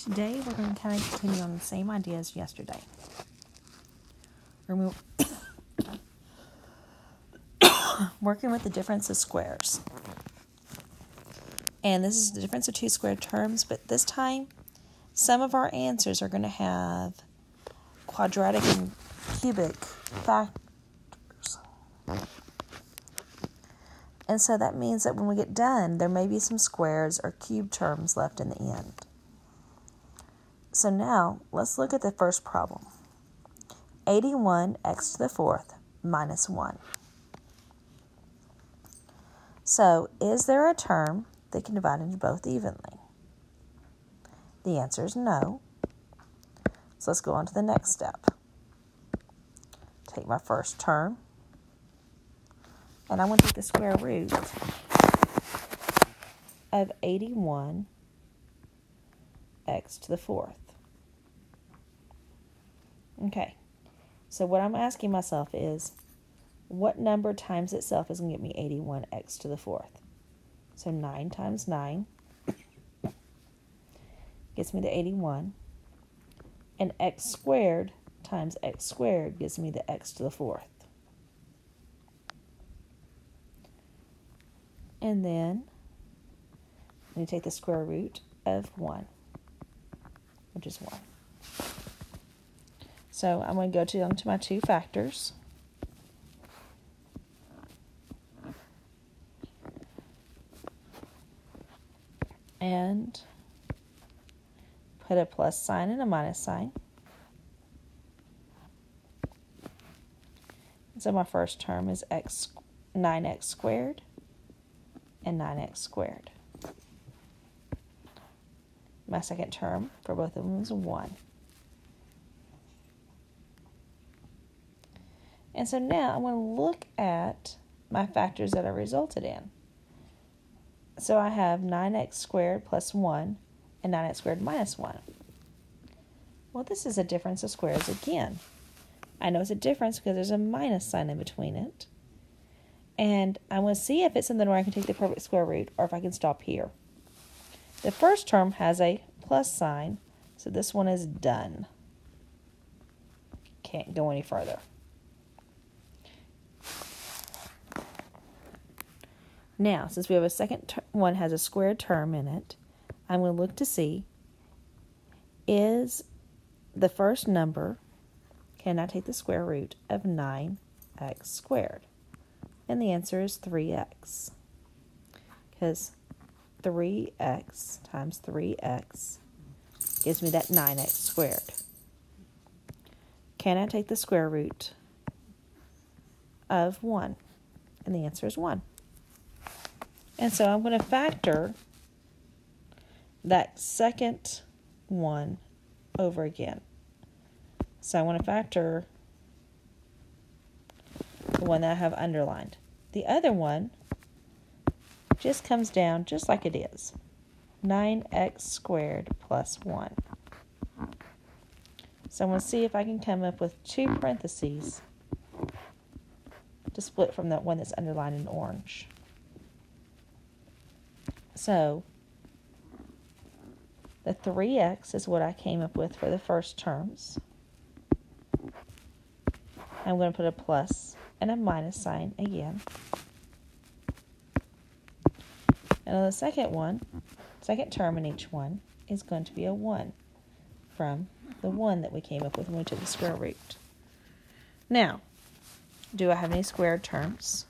Today we're going to kind of continue on the same idea as yesterday. We're working with the difference of squares. And this is the difference of two squared terms, but this time some of our answers are going to have quadratic and cubic factors. And so that means that when we get done, there may be some squares or cube terms left in the end. So now, let's look at the first problem. 81x to the fourth minus 1. So, is there a term that can divide into both evenly? The answer is no. So let's go on to the next step. Take my first term, and I'm going to take the square root of 81x to the fourth. Okay, so what I'm asking myself is, what number times itself is going to get me 81x to the fourth? So 9 times 9 gets me the 81, and x squared times x squared gives me the x to the fourth. And then I'm going to take the square root of 1, which is 1. So I'm going to go down to my two factors. And put a plus sign and a minus sign. So my first term is 9x squared and 9x squared. My second term for both of them is 1. And so now I'm going to look at my factors that I resulted in. So I have 9x squared plus 1 and 9x squared minus 1. Well, this is a difference of squares again. I know it's a difference because there's a minus sign in between it. And I want to see if it's something where I can take the perfect square root or if I can stop here. The first term has a plus sign, so this one is done. Can't go any further. Now, since we have a second one has a squared term in it, I'm going to look to see, is the first number, can I take the square root of 9x squared? And the answer is 3x. Because 3x times 3x gives me that 9x squared. Can I take the square root of 1? And the answer is 1. And so I'm going to factor that second one over again. So I want to factor the one that I have underlined. The other one just comes down just like it is. 9x squared plus 1. So I'm going to see if I can come up with two parentheses to split from that one that's underlined in orange. So, the 3x is what I came up with for the first terms. I'm going to put a plus and a minus sign again. And on the second term in each one is going to be a 1 from the 1 that we came up with when we took the square root. Now, do I have any squared terms?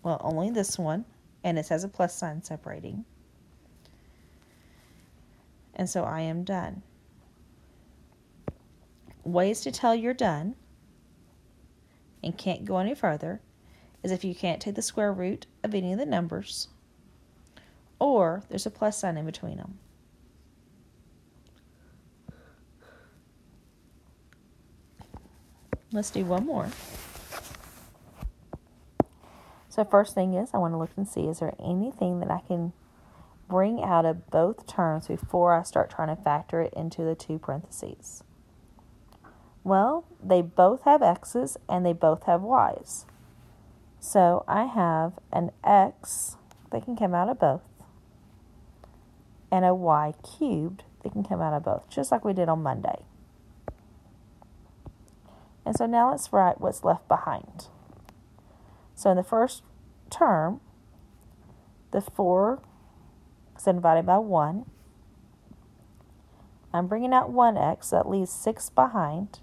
Well, only this one, and it has a plus sign separating. And so I am done. Ways to tell you're done and can't go any further is if you can't take the square root of any of the numbers or there's a plus sign in between them. Let's do one more. So first thing is I want to look and see, is there anything that I can bring out of both terms before I start trying to factor it into the two parentheses? Well, they both have x's and they both have y's. So I have an x that can come out of both and a y cubed they can come out of both, just like we did on Monday. And so now let's write what's left behind. So in the first term, the 4 is divided by 1. I'm bringing out 1x, so that leaves 6 behind.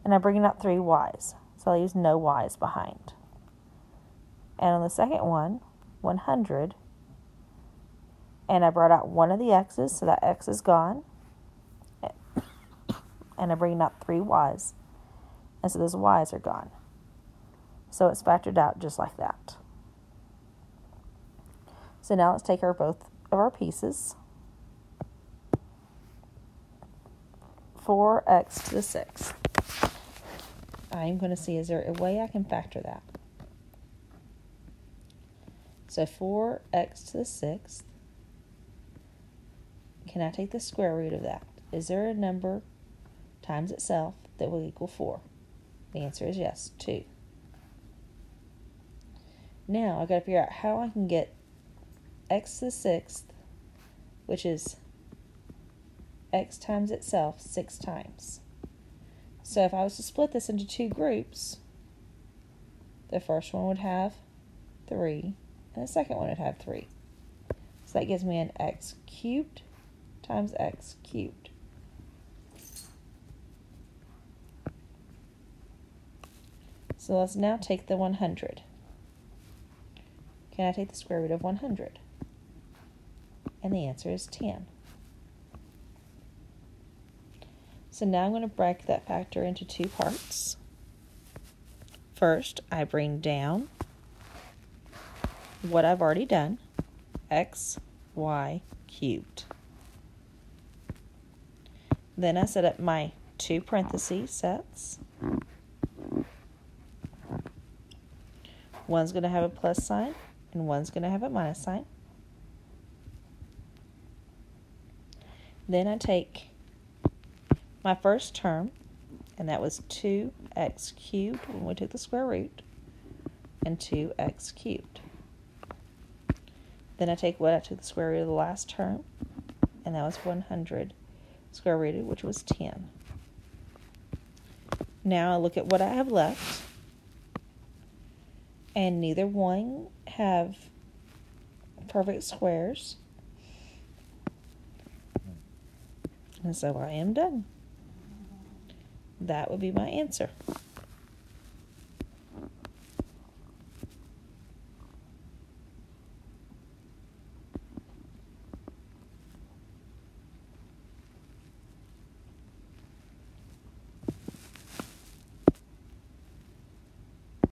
And I'm bringing out 3 y's, so that leaves no y's behind. And on the second one, 100, and I brought out one of the x's, so that x is gone. And I'm bringing out 3 y's, and so those y's are gone. So it's factored out just like that. So now let's take both of our pieces. 4x to the 6th. I'm going to see, is there a way I can factor that? So 4x to the 6th. Can I take the square root of that? Is there a number times itself that will equal 4? The answer is yes, 2. Now I've got to figure out how I can get x to the 6th, which is x times itself 6 times. So if I was to split this into 2 groups, the first one would have 3, and the second one would have 3. So that gives me an x cubed times x cubed. So let's now take the 100. Can I take the square root of 100? And the answer is 10. So now I'm going to break that factor into 2 parts. First, I bring down what I've already done, x, y cubed. Then I set up my 2 parenthesis sets. One's going to have a plus sign, and one's going to have a minus sign. Then I take my first term, and that was 2x cubed when we took the square root, and 2x cubed. Then I take what I took the square root of the last term, and that was 100 square rooted, which was 10. Now I look at what I have left, and neither one have perfect squares. And so I am done. That would be my answer.